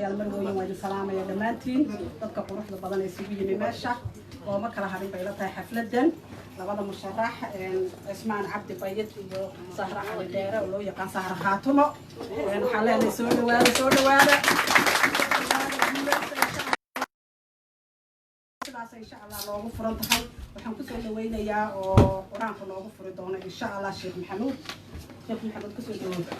مديال مرغوين وادي سلامة يا دمانتين dadka quruxda badan ee isugu yimid meesha oo ma kala harin bay la tahay xafladan labada musharax Ismaan Cabdi Bayid iyo Sahra Ali Deere oo loo yaqaan Sahra Khaatumo waxaan leenahay soo dhawaada إن شاء الله لوgu furan tahay waxaan ku soo dhaweynayaa oo quraanka loogu furi doono إن شاء الله Sheikh Maxamuud ku soo dhawaada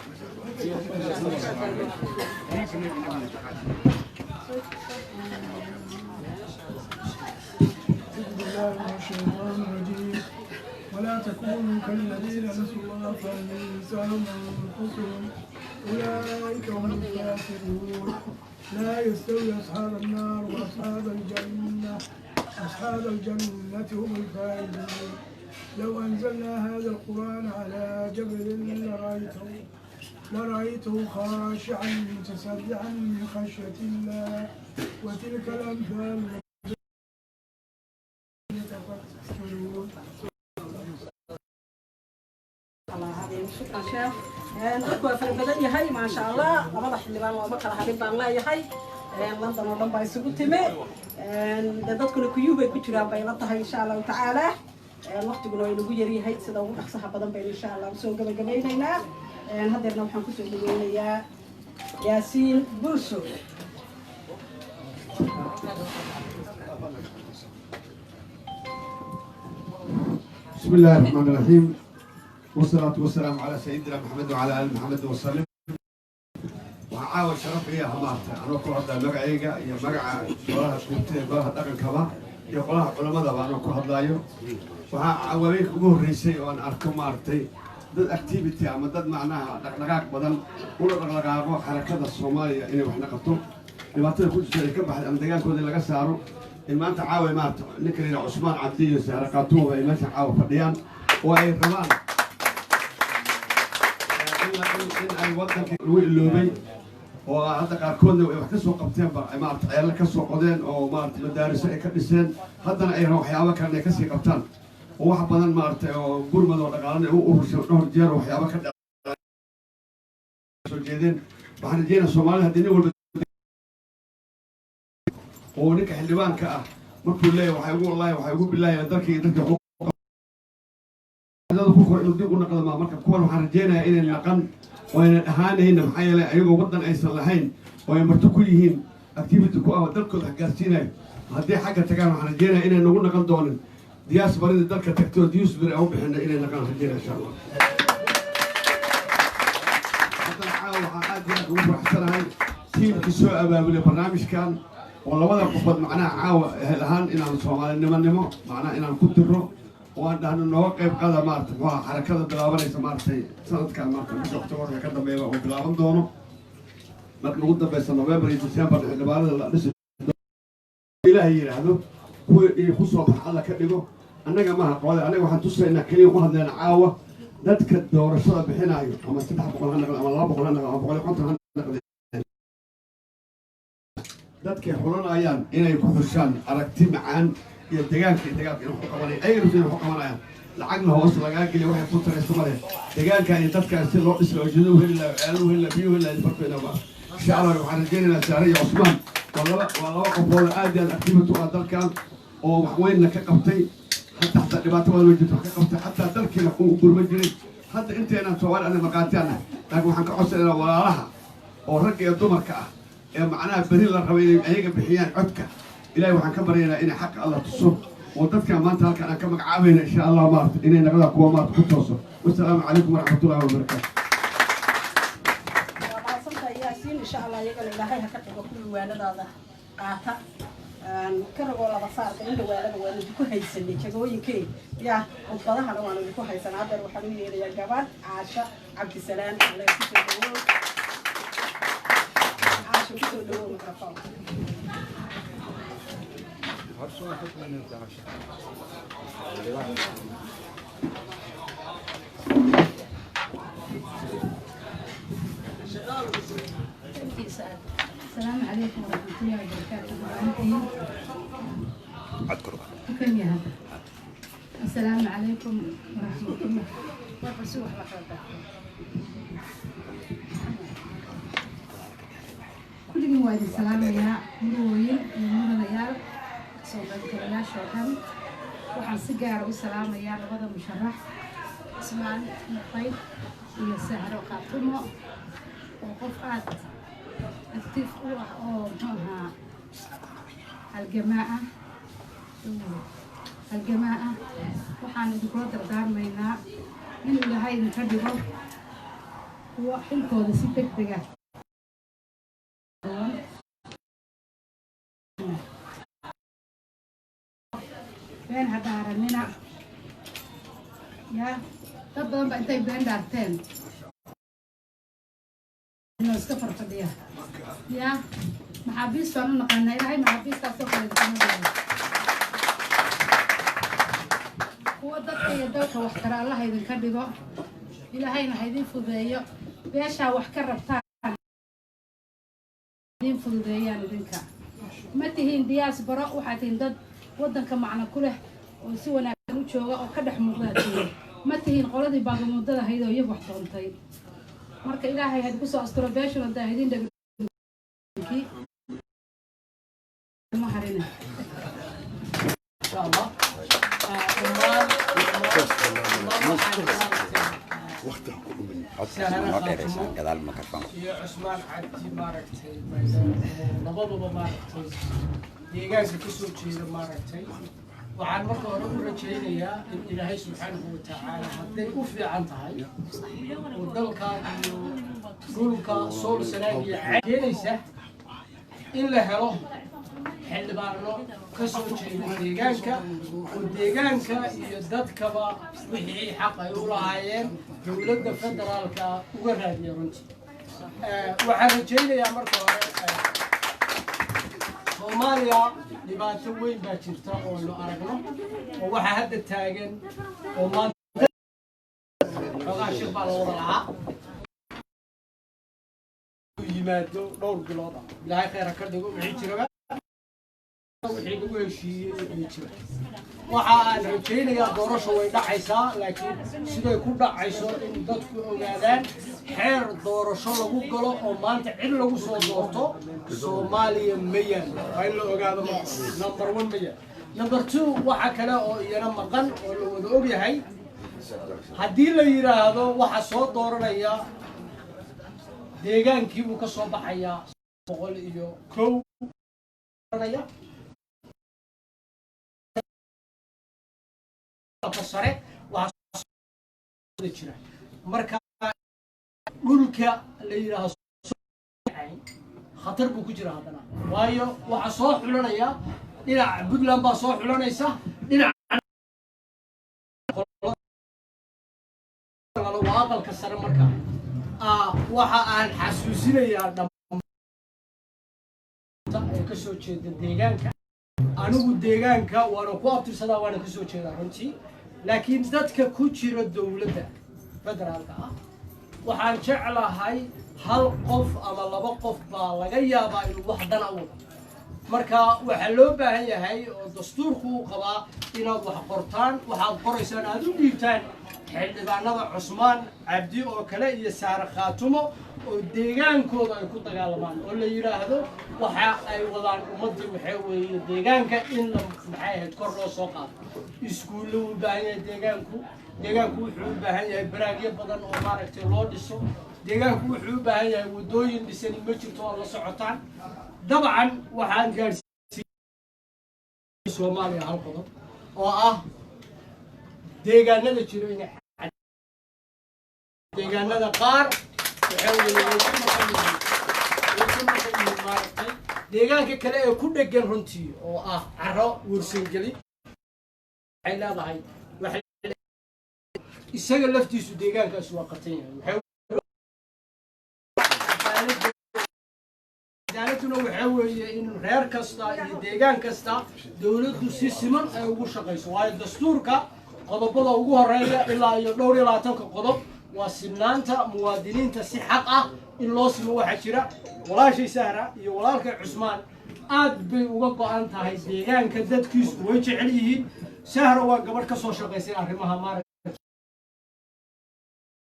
ولا تكونوا كالذين نسوا الله فأنساهم أنفسهم أولئك هم الخاسرون لا يستوي أصحاب النار وأصحاب الجنة هم الفائزون لو أنزلنا هذا القرآن على جبل لرأيته خاشعا متصدعا من خشية الله وتلك الأمثال يتفكرون. شكرا شيخ أخوة في البداية هاي ما شاء الله لما اللي بان وبكرة هارين بان لا يهاي لندن ولن بايسوق تمي dadku kuyuubay ku jiraan bay la tahay insha Allah taala waqtiguna way nagu yari yahay sida ugu dhaqsaha badan bay insha Allah soo gabagabaynaynaa hadeerna waxaan ku soo dhaweynayaa Yaasiin Bulsho بسم الله الرحمن الرحيم والصلاة والسلام على سيدنا محمد وعلى آل محمد وسلم وعاود شرف إياه همارته أنا كل هذا مقعيقة يا مقع قراها كنتي قراها دقن كما يا قراها علماء ذا أنا كل هذا يوم وعاويك أقول ريسي وأنا أركم مارتي ضد أكتيفيتي أما ضد معناها دقنقاق بدل ولا دقنقاق حركة الصومالية إني وإحنا قطو لبعضهم كل شيء كم واحد أمدقان كودي لقى سعره إما أنت عاوي مارت نكري عثمان عبدي سعر قطوه إما أنت عاوي فديان وأي كمان إن أي وطن اللوبي وهذا قاركون وحكسوا قبتين مارت عيال كسوا قدين أو مارت مدارس كنيسين هذا أي روح يا بكر نكسي قبتان وواحد بدل مارت قرمة ولا قارن هو نهر جير روح يا بكر جدين بعد جينا الصومال هديني ونكح اللبان كأ مركب الله وحيقول الله وحيقول بالله يدرك حقوق هذا بكرة يديقون نقل ما مركب كون وحرجينا إلى النقن وإن أهانهن محيلة أيوة وطن أي صلاحين ويمرتكويهن أكتيفيتي كوا ودرك الحجازينه هذه حاجة تكان وحرجينا إلى نقول نقل دون دياس بريد درك تكتور ديوس بر أو بحنا إلى نقل حرجينا إن شاء الله. هذا حاول حاجة نقول أحسن هاي تيم كسوء أبواب البرنامج كان والله ولا قبض معناه عاوة الآن إن الصومال نمو معناه إن الكترو وأن نوقف قدر مارت وحركة بلاوانيس مارتي سنة كان مارت مش أكتوبر كذا بيبا وبلاوان دونه لكن قلت بس نوفمبر ديسمبر اللي بعد لسه إلهي هذا هو يخصوا بحالة كده أنا جماعة قال أنا واحد تصل إن كلي واحد لنا عاوة ذاتك الدورة صار بحنا أيوة أما استبح بقول أنا أما الله بقول أنا بقول كنت أنا ذاتك حولنا أيام إنا يكون شان أركتي معان يدقان إنه حكماني أي رسول حكمانيا لعقله وصل لقاك اللي واحد فوت رسمه دقان كان يتذكر يصير له اسمه جذوه إلا قالوه إلا بيوه إلا يفرق إلى بعض شعره وحرجينا الشعرية عثمان والله وقفوا الآدي الأكتيفة وقدر كان وين لك قبتي حتى اللي ما وجدت قبتي حتى درك يقول مجري حتى أنت أنا سؤال أنا مقاتانا لكن وحنا كعسل ولا راها ورجع الدمر كأ معناها بريل الرويين أيق بحيان عتكة إلهي وحن كبرينا إن حق الله تصب وتذكر ما أنت هلك أنا كم عامين إن شاء الله مارت إني نقدر قوة مارت كتوصل والسلام عليكم ورحمة الله وبركاته. ياسين إن شاء الله يقول إلهي هكذا كل والد هذا قاطع كرر ولا بصار عند والد يكون هيسني كجوين كي يا وفضها لو أنا يكون هيسن عبر وحبيبي يا جبار عاشا عبد السلام الله يسلمك عاشا كتير ميكروفون السلام عليكم ورحمة الله وبركاته. كم يا هذا؟ السلام عليكم ورحمة الله وبركاته. كل kulligii waa idin salaamayaa mudooyin iyo mudanayaal soo qaybgalayaasha oo dhan waxaan si gaara u salaamayaa labada musharax Ismaan Muqayd iyo Sahro Qaatumo oo qof aad aktiif u ah oo muxuu ahaa halgamaa waxaan idinkula dardaarmaynaa in Ilaahay idinka dhigo kuwa xilkooda si degdeg ah been hadaaranina ya dad badan ba intay been dhaarteen inuu iska farfadhiya ya maxaabiis baan u naqaanaa ilaahay maxaabiistaasoo kale idinka kuwa dadka iyo dalka wax kale allaha idinka dhigo ilaahayna ha idin fududeeyo beeshaa wax ka rabtaan idin fududeeyaan idinka ma tihiin diyaasbaro waxaad tihiin dad waddanka macno ku leh oo si wanaagsan u jooga oo ka dhex muuqda tihiin ma tihiin qoladii baagamuudada ahayd oo iyagu wax doontay marka ilaahay had ku soo asturo beeshuna daa idin dhagki ma harina insha Allah يا عثمان عبدي ماركتي نبضوا ماركتي deegaanka ka soo jeeda maaragtay waxaan marka hore u rajaynayaa in Ilaahay subxaanahu wa ta'aala hadday u fiican tahay oo dalka iyo dhulka sool sanaagiya keenaysa in la helo xildhibaano ka soo jeeda deegaanka oo deegaanka iyo dadkaba wixii xaq ay u lahaayeen dowladda federaalka uga raadiya runtii waxaan rajaynayaa marka hore Soomaaliya dhibaato weyn baa jirta oo la aragno oo waxa hadda taagan oo maanta xogaa shir baa loo wada lahaa yimaado dhowr bilood ilaahay khayr ka dhigo wixii jiraba wixii lagu heshiiyey wixii jira waxa aan rajaynayaa doorasho way dhacaysaa laakiin siday ku dhacayso in dadku ogaadaan xeer doorasho lagu galo oo maanta cid lagu soo doorto Soomaaliya ma yaal waa in la ogaado number 1 ma yaal number 2 waxa kale oo iyana maqan oo la wada og yahay haddii la yiraahdo waxa soo dooranaya deegaankii uu ka soo baxaya 101 sare waxa jira marka dhulka la yiraahdo khatar buu ku jira hadana waayo waxa soo xulanaya dhinac Puntland baa soo xulanaysa dhinac aqalka sare marka waxa aan xasuusinayaa dhammaan ka soo jeeda deegaanka anigu deegaanka waana ku abtirsadaa waana ka soo jeedaa runtii laakiin dadka ku jira dowladda federaalka ah waxaan jeclahay hal qof ama laba qof baa laga yaabaa inuu wax dana u wado marka waxa loo baahan yahay oo dastuurku uu qabaa inaad wax qortaan waxaad qoraysaan aad u dhiibtaan xildhibaanada Cusmaan Cabdi oo kale iyo Sahro Qaatumo oo deegaankooda ay ku dagaalamaan oo la yiraahdo waxa ay wadaan ummadii waxay weeye deegaanka in la maxay kor loo soo qaado iskuulo u baahan yahay deegaanku wuxuu u baahan yahay baraagyo badan oo maaragtay loo dhiso deegaanku wuxuu u baahan yahay wadooyin dhisan ma jirto oo la socotaan dabcan waxaan gaarsiiyay Soomaaliya hal qodob oo ah deegaanada jiro in deegaanada qaar waxay weeyaan deegaanka kale ee ku dhagan runtii oo ah caro wursangeli waxay leedahay waxay isaga laftiisu deegaankaas waa qatan yahay cadaaladuna waxay weeye in reer kasta iyo deegaan kasta dawladdu si siman ay ugu shaqayso waayo dastuurka qodobada ugu horeeya ilaa iyo dhowr iyo 20 qodob waa sinaanta muwaadiniinta si xaq ah in loo simo waxa jira walaashay Sahra iyo walaalkay Cusmaan aad bay uga go'an tahay deegaanka dadkiisu way jecel yihiin Sahra waa gabadh ka soo shaqaysay arrimaha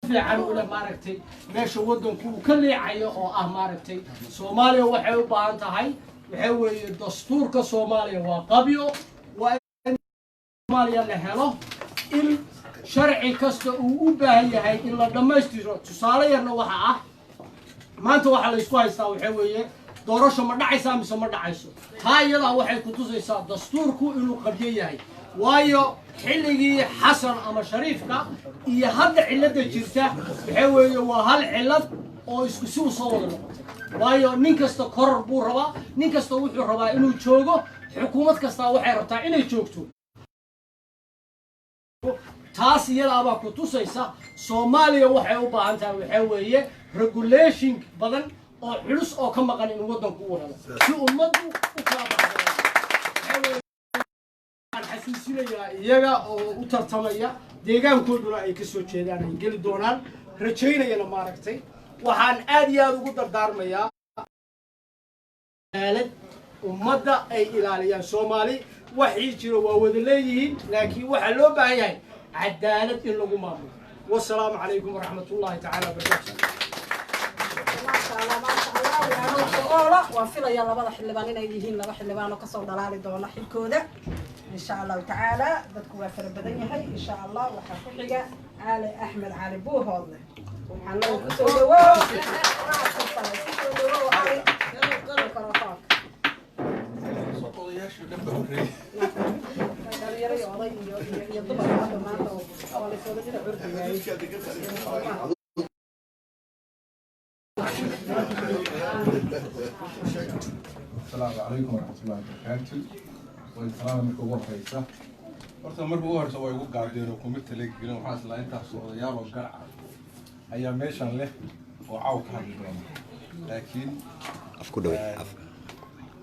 fiican u leh maaragtay meesha waddanku uu ka leecayo oo ah maaragtay Soomaaliya waxay u baahan tahay waxa weeye dastuurka Soomaaliya waa qabyo waa in Soomaaliya la helo in sharci kasta uu u baahan yahay in la dhammaystiro tusaale yarna waxa ah maanta waxa la isku haystaa waxa weeye doorasho ma dhacaysaa mise ma dhacayso taa iyada waxay ku tusaysaa dastuurku inuu qabyo yahay waayo xilligii xasan ama shariifka iyo hadda cilada jirta waxa weeye waa hal cilad oo isku si u soo wada noqotay waayo nin kasta koror buu rabaa nin kasta wuxuu rabaa inuu joogo xukuumad kasta waxay rabtaa inay joogto taas iyada baa ku tusaysa Soomaaliya waxay u baahan tahay waxa weeye regulation badan oo culus oo ka maqan in waddanku uu helo si ummaddu u kala baxdo xasuusinaya iyaga oo u tartamaya deegaankooduna ay ka soo jeedaan ay geli doonaan rajaynayna maaragtay waxaan aad iyo aad ugu dardaarmayaa ummadda ay ilaaliyaan Soomaali waxii jiro waa wada leeyihiin laakiin waxa loo baahan yahay cadaalad in lagu maamulo wassalaamu calaykum waraxmatullaahi tacaala wabarakaatuh وافلا يلا بضح اللي بانينا يجيهين لبح اللي بانو كسر دلالي دونا حلكودة إن شاء الله تعالى بدكوا وافر بدنيا هاي إن شاء الله وحقيقة علي أحمد علي بو هذا وحنا كسولوا السلام عليكم ورحمة الله وبركاته. والسلام عليكم ورحمة horta markuu u horso way ugu gaadeen oo kuma taleeg gelin waxaan isla inta soodayaal oo garca ayaa meeshan leh oo caaw ka hadli doona laakiin afku dhaw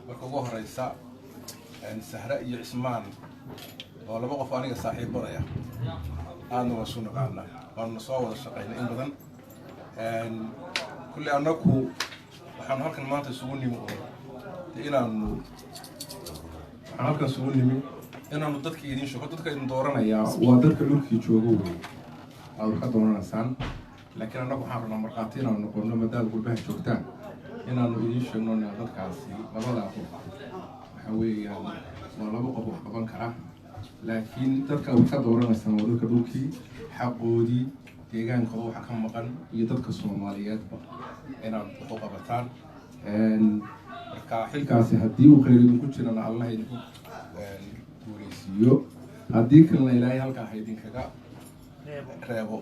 markuu ugu horeysa Sahra iyo Ismaan oo laba qof aniga saaxiibadaya aanu waa soo naqaana waan soo wada shaqeynay in badan kulli anaku waxaan halkan maanta isugu nimi inaanu dadka idin sheego dadka idin dooranaya waa dadka dhulkii jooga weey aad ka doonanaysaan laakiin anagu waxaan rabnaa marqaati inaanu noqono maadaama gurbaha joogtaan inaanu idin sheegno dadkaasi labada qof waxa weeyaan waa laba qof wax qaban kara laakiin dadka aad ka dooranaysaan waa dadka dhulkii xaqoodii deegaankooda waxa ka maqan iyo dadka Soomaaliyeedba inaad u qabataan marka xilkaasi haddii uu khayr idinku jirana Allah idinku guuleysiiyo haddii kalena ilaahay halkaa ha idinkaga reebo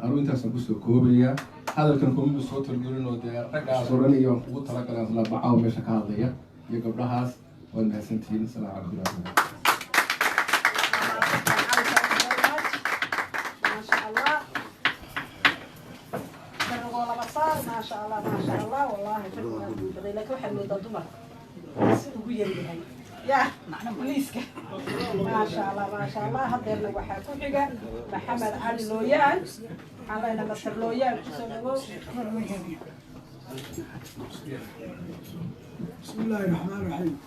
anu intaasaan kusoo koobaya hadalkan kuma soo talgelin oo dee raggaas oo dhan iyo aan kugu talagalaan isla bacaaw meesha ka hadlaya iyo gabdhahaas waad mahadsantihiin asalaamu calaykum ما شاء الله ما شاء الله والله بدي لك واحد من الضمر ويا اللي يا بوليسك ما شاء الله ما شاء الله هذا واحد كحجة محمد علي لويان علينا مصر لويان بسم الله الرحمن الرحيم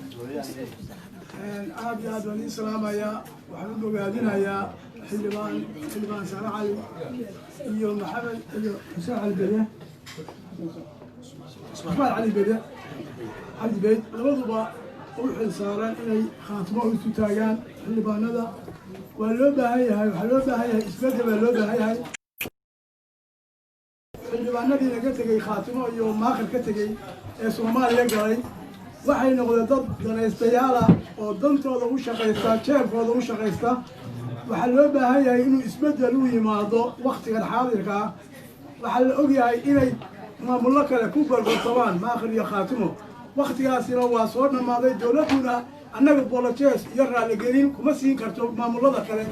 عاد يا دولي سلام يا وحنا بقادنا يا حلبان سارة علي يوم محمد حسين علي البديع اسماعيل علي البديع علي البيت لبضبا وحل سارة إني خاتمه وستاجان حلبان هذا واللوبة هاي وحلوبة هاي اسمها اللوبة هاي حلبان هذه نقطة خاتمه يوم ما آخر كتجي Soomaaliya galay waxay noqdeen dad danaystayaal ah oo dantooda u shaqeysta jeebkooda u shaqeysta waxa loo baahan yahay inuu isbedel u yimaado waqtigan xaadirka ah waxa la og yahay inay maamullo kale ku gorgortamaan maakhir iyo khaatimo waqtigaasina waa soo dhamaaday dowladuna annaga bolojees iyo raaligelin kuma siin karto maamullada kale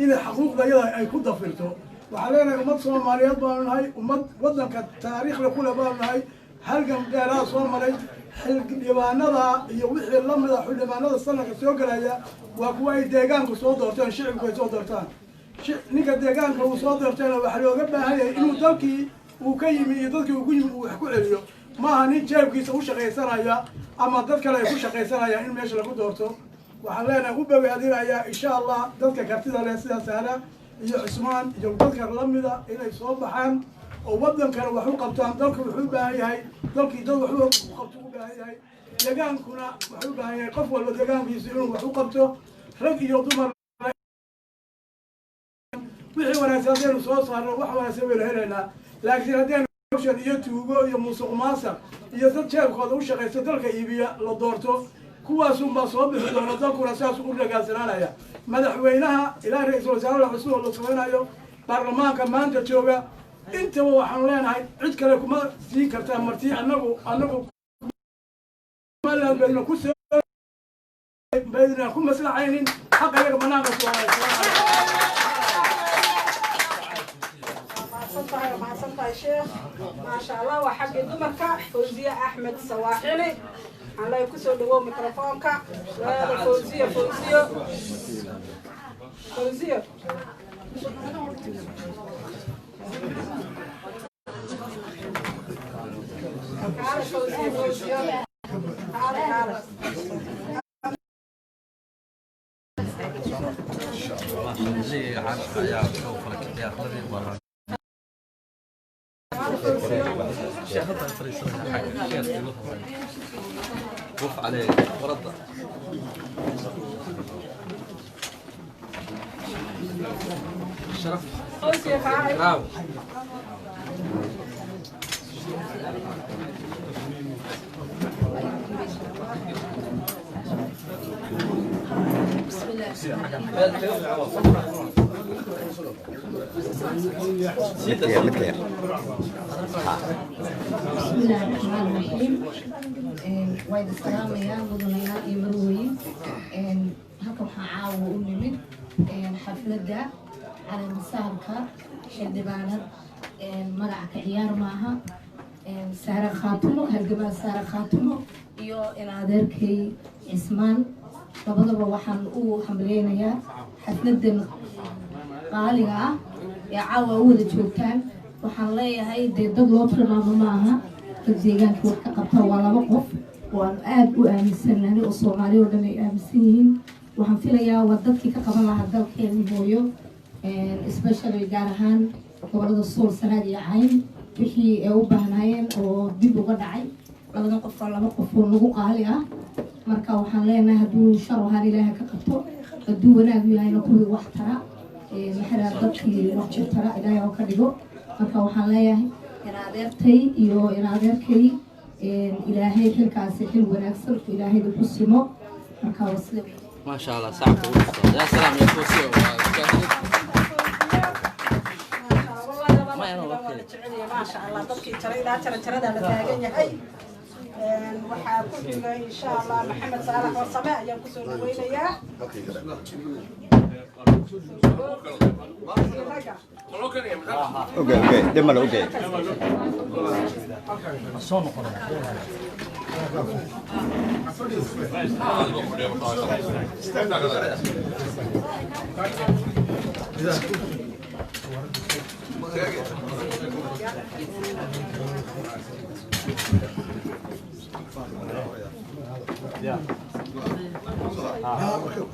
inay xuquuqdayada ay ku dafirto waxaa leenahay ummad Soomaaliyeed baanu nahay ummad waddanka taariikhda ku leh baanu nahay halkan dheeraa soo maray xildhibaanada iyo wixii la mid ah xildhibaanada sanadka soo galaya waa kuwa ay deegaanku soo doorteen shicibku ay soo doortaan ninka deegaanka uu soo doorteena waxaa looga baahan yahay inuu dalkii uu ka yimi iyo dadkii uu ku yimi uu wax ku celiyo maaha nin jeebkiisa u shaqaysanaya ama dad kale ay ku shaqaysanayaan in meesha lagu doorto waxaan leenahay u bogaadinayaa insha allah dadka kartida leh sida Sahra iyo cismaan iyo dadka lamida inay soo baxaan oo waddankana wax u qabtaan. dalka wuxuu u baahan yahay dalkii dad wax u qabto u baahan yahay, degaankuna wuxuu u baahan yahay qof walba degaankiisa inuu wax u qabto. rag iyo dumar wixii wanaagsan haddaynu soo saarno wax wanaagsan waynu helaynaa, laakiin haddaynu corruption iyo tuugo iyo musuq maasuq iyo dad jeebkooda u shaqaysta dalka iibiya la doorto, kuwaasunbaa soo bixi doona, dalkuna saas u dhagaalsanaanaya. madaxweynaha ilaa ra-iisul wasaaraha cusub oo la samaynayo, baarlamaanka maanta jooga, intaba waxaan leenahay cid kale kuma siin kartaa marti. anagu baydna ku maslaxaynin xaqa iyaga banaanka soo mahadsantahay sheekh, maasha allah. waa xaggii dumarka fawziya axmed sawaaxili. waxaan leeyahay kusoo dhawow mikrofoonka leeda fawziya. وقف عليه ورد الشرف براو. بسم الله الرحمن الرحيم. وايد السلام يا مدنيا يمروين. هكذا حعاو ونمد حفلة على مسارك حدبانة مرعك عيار معها سارة خاتمه هالجبال سارة خاتمه iyo in adeerkay Ismaan labadaba waxaan u hambaleynayaa xafladan qaaliga ah ee caawa wada joogtaan. waxaan leeyahay dad loo tilmaamo maaha, dad deegaanka wax ka qabta waa laba qof waan aad u aaminsanahay oo Soomaali oo dhan ay aaminsan yihiin. waxaan filayaa waa dadkii ka qaban lahaa dalkeena hooyo, especially gaar ahaan gobolada Sool, Sanaag iyo Cayn wixii ay u baahnaayeen oo dib uga dhacay. labadan qof waa laba qof oo nagu qaali ah, marka waxaan leenahay hadduu shar ahaan ilaahay ka qabto, hadduu wanaag yahayna kuwii wax tara maxaa dadkii wax tara ilaahay oo ka dhigo. marka waxaan leeyahay in adeertay iyo in adeerkay ilaahay xilkaasi xil wanaagsan ilaahay ku simo. marka wasle ما شاء الله ساعة يا سلام يا فوسيو. ما شاء الله dadkii jaray ilaa jarada la taagan yahay. waxaa ku jira insha Allah Maxamed Saalax Warsame ayaan ku soo dhaweynayaa. اوكي دمر اوكي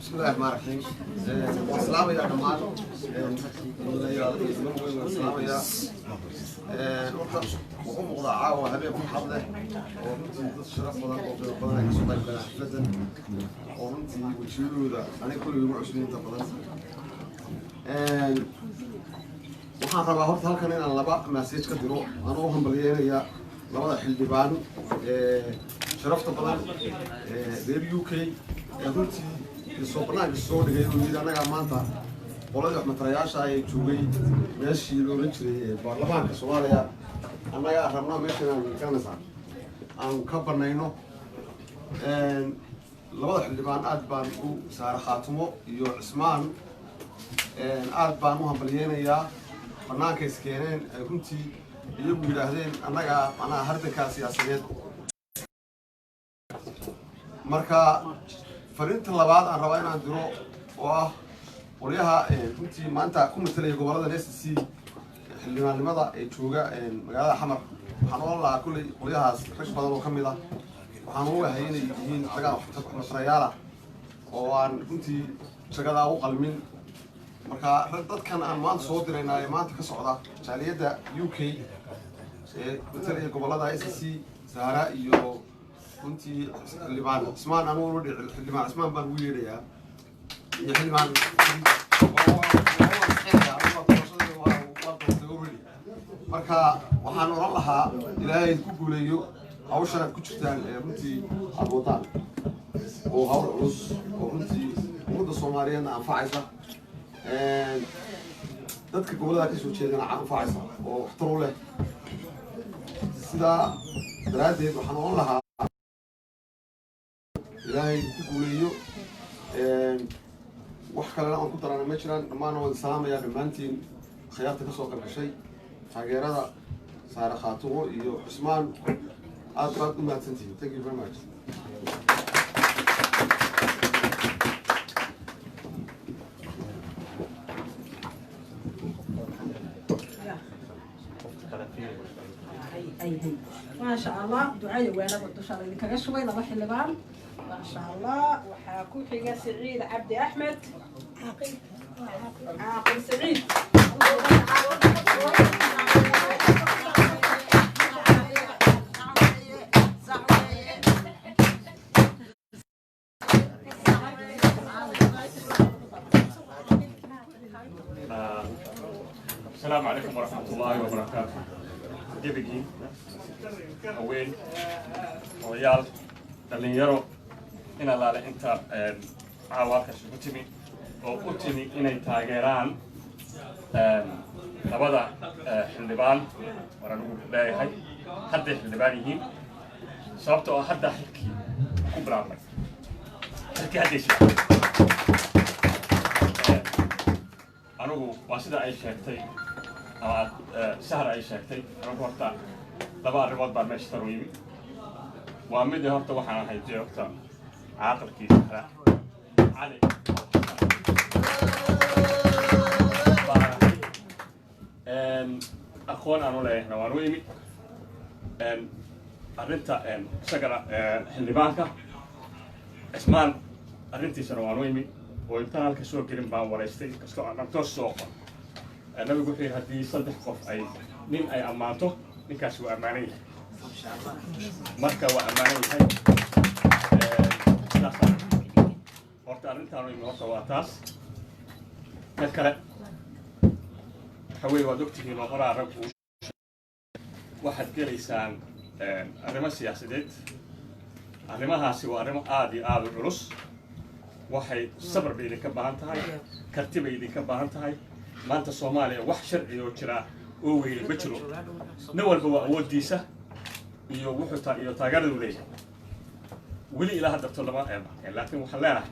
بسم الله الرحمن الرحيم. السلام يا جماعة. السلام يا. وهم قضاعة وهبيكم حظه. ومنتي الشرف بدن بدن كسبان بلا حفلة. ومنتي وشيلوا ذا أنا كل يوم 20 تفضل. waxaan rabaa horta halkan inaan laba message ka diro anoo hambalyeynaya labada xildhibaan sharafta badan reer UK runtii soo banaanka soo dhigay oo yidhi annaga maanta qoladii waxmatarayaasha ay joogay meeshii loola jiray baarlamaanka Soomaaliya annaga rabnaa meesha inaan kanaysa aan ka banayno. labada xildhibaan aad baan u saara khaatimo iyo Cismaan aad baan u hambalyeynayaa banaanka iskeeneen ay runtii iyagu yidhaahdeen annaga macnaha hardankaa siyaasadeed. marka fariinta labaad aan rabaa inaan diro oo ah qolyaha runtii maanta ku matalaya gobolada SC xildhibaannimada ee jooga magaalada Xamar. waxaan oran lahaa kulley qolyahaas rag badan oo ka mid ah waxaan u wahay inay yihiin ragaan waxmatarayaal ah oo aan runtii shaqadaa u qalmin. marka dadkan aan maanta soo diraynaa ee maanta ka socda jaaliyadda UK ee matalaya gobollada SSC Sahara iyo runtii xildhibaan Cismaan aan ugu dhici xildhibaan Cismaan baan ugu yeedhayaa iyo xildhibaan marka waxaan oran lahaa ilaahay ku guuleeyo hawshan aad ku jirtaan ee runtii aad wadaan oo hawl culus oo runtii ummadda Soomaaliyeedna anfacaysa dadka gobollada ka soo jeedana anfacaysa oo waxtar u leh sidaa daraaddeed waxaan oran lahaa ilaahay ku guuleeyo wax kalena aan ku darana ma jiraan dhammaan waan salaamayaa dhammaantiin khiyaarta ka soo qalgashay taageerada Saare Khaatumo iyo Cismaan aad baad u mahadsantihiin. Thank you very much. ما شاء الله دعاء وانا بدو شاء الله كذا شوي لما حلبان ما شاء الله وحاكو حاجة سعيد عبد أحمد عاقل سعيد السلام عليكم ورحمة الله وبركاته. جبجي وين ويال دلنيرو إن الله أنت عواك شبتمي أو أتمي إن تاجران لبدا حلبان ورنقول لا هاي حد حلبانيين صابتو حد حكي كبرامك حكي هديش أنا واسدا أي شيء أما سهر أي شيء أنا قلت لبا الرباط بعد ما اشتروا يمي وأمي ده هرت وحنا هيجي وقت عاقل كيس هلا علي أخوان أنا لا إحنا وانو يمي أرنتا شجرة حلبانكا اسمان أرنتي سروانو يمي وإنتنا الكسور كريم بان ورستي كسر أنا توسوق أنا بقول في هذه صدق قف أي نين أي أمانته نكاسو أماني مركا وأماني هاي لا صار وقت أرنتنا يمي وقت واتاس نكرة حوي ودكتي في مغرى رب واحد كليسان أرمى سياسيات أرمى هاسي وأرمى آدي الرؤوس waxay sabr bay idinka baahan tahay karti bay idinka baahan tahay maanta Soomaaliya wax sharci oo jira oo weyn ma jiro nin walba waa awoodiisa iyo wuxuu iyo taageeradu leeyahay wali ilaa hadda lama laakiin waxaan leenahay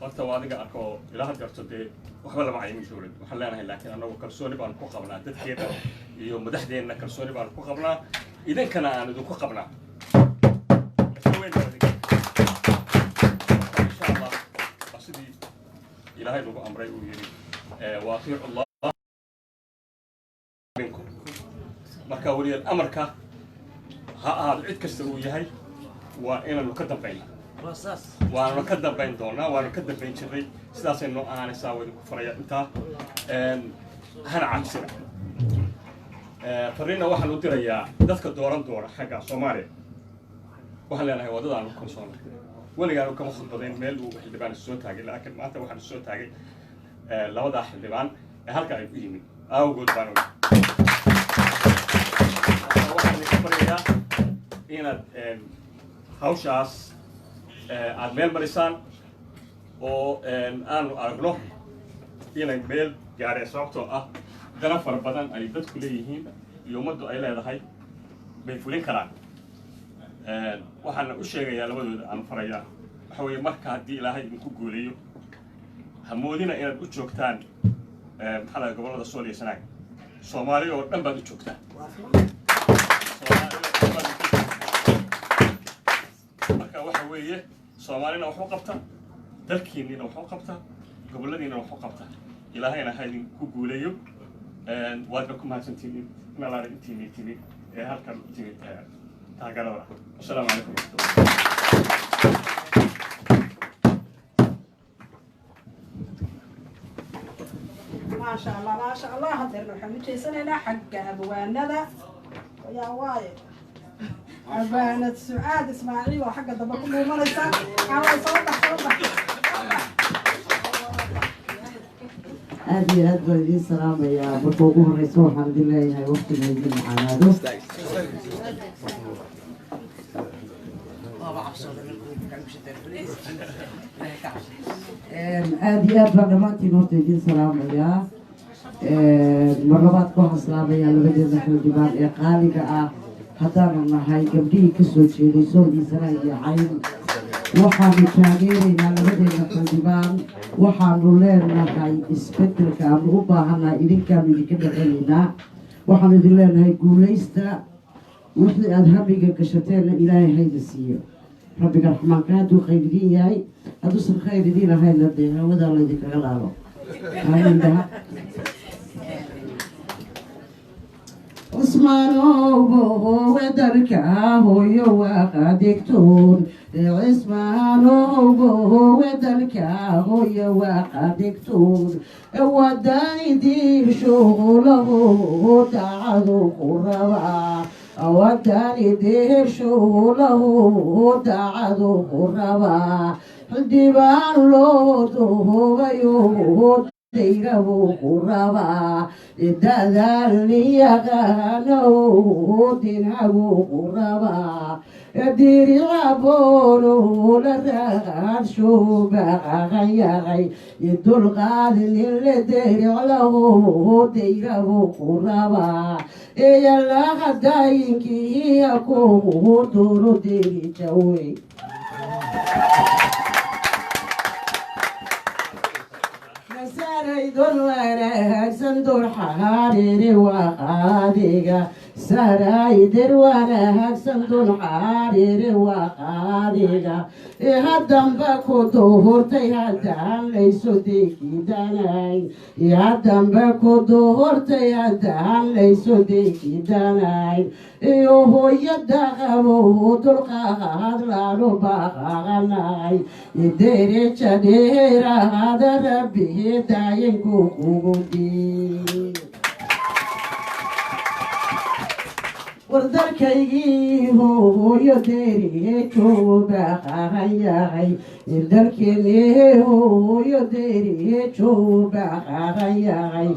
horta waa adiga arko ilaa hadda de waxba lama aymin shoorid waxaan leenahay laakiin anagu kalsooni baan ku qabnaa dadkeena iyo madaxdeena kalsooni baan ku qabnaa idinkana aan idinku qabnaa إلهي لو أمري ويري واطيع الله منكم مركا ولي الأمر كا هذا عد كسروا يهي وإنا نقدم بيننا وأنا نقدم بين دونا وأنا نقدم بين شري سلاس إنه أنا ساوي فريق أنت هنا عكسنا فرينا واحد نطير يا دتك دورة حاجة سومالي واحد لنا هو ده أنا كونسون weligaa uu kama khudbadayn meel uu xildhibaan soo taagay laakiin maanta waxaan soo taagay labada xildhibaan ee halka ay ku yimid awgood baan waxaan ka baryayaa inaad hawshaas aad meel marisaan oo aanu aragno inay meel gaareen sababtoo ah dana fara badan ay dadku leeyihiin iyo ummaddu ay leedahay bay fulin karaan waxaan u sheegayaa labadooda aan farayaa waxa weeye marka haddii ilaahay idinku guuleeyo hamoodina inaad u joogtaan maxaa laga gobollada Sool iyo Sanaag Soomaaliya oo dhan baad u joogtaan marka waxa weeye Soomaalina wax u qabta dalkiinina wax u qabta gobolladiina wax u qabta ilaahayna ha idinku guuleeyo waad ku mahadsantihiin in la intii ee halkan timid taageerada. Assalaamu calaykum warahmatullahi hadeerna waxaan u jeesanaynaa xagga abwaanada yaa waaye abwaanad sucaad ismaaciil oo xagga dambe ku dhuumanaysa xaway soo bax aad iyo aad baan idiin salaamayaa marka ugu horeysa waxaan idin leeyahay waqtiga idin macaanaado aad iyo aad baan dhammaantiin horta idiin salaamayaa mar labaadka waxaan salaamayaa labadeeda xildhibaan ee qaaliga ah haddaanu nahay gabdhihii kasoo jeeday sooldiisana iyo cayn waxaanu taageeraynaa labadeena xildhibaan waxaanu leenahay isbedelka aanu u baahannahay idinkaanu idinka dhaqanaynaa waxaanu idin leenahay guulaysta wixii aada hamiga gashateenna ilaahay hayda siiyo rabbiga raxmaanka hadduu khayr idiin yahay hadduusan khayr idiin ahayna dee hawadaa laydinkaga laalo aamindaha عثمانو ودرك هو وقدكتون عثمانو ودرك هو وقدكتون وداني دير شغله تعالوا قربا وداني دير شغله تعالوا قربا ديبان لوتو ويوت ديره قربا دادالي يغانو دينه قربا ديري عبورو لرغان شوبا غيغي يدل غالي اللي ديري له ديره قربا يلا غداينكي يكو دورو ديري جوي سريدون وانا صندوق حريري وقاديقا سرايدر وانا صندوق حريري وقاديقا هدام باكو دهورتي هدام ليسو ديكي داناي هدام باكو دهورتي هدام ليسو ديكي داناي يوهو يدغمو دلقاها دلالو باغاناي يديري چديرا هذا ربي داين كوكودي وردركي هو يديري توبا خاياي وردركي هو يديري توبا خاياي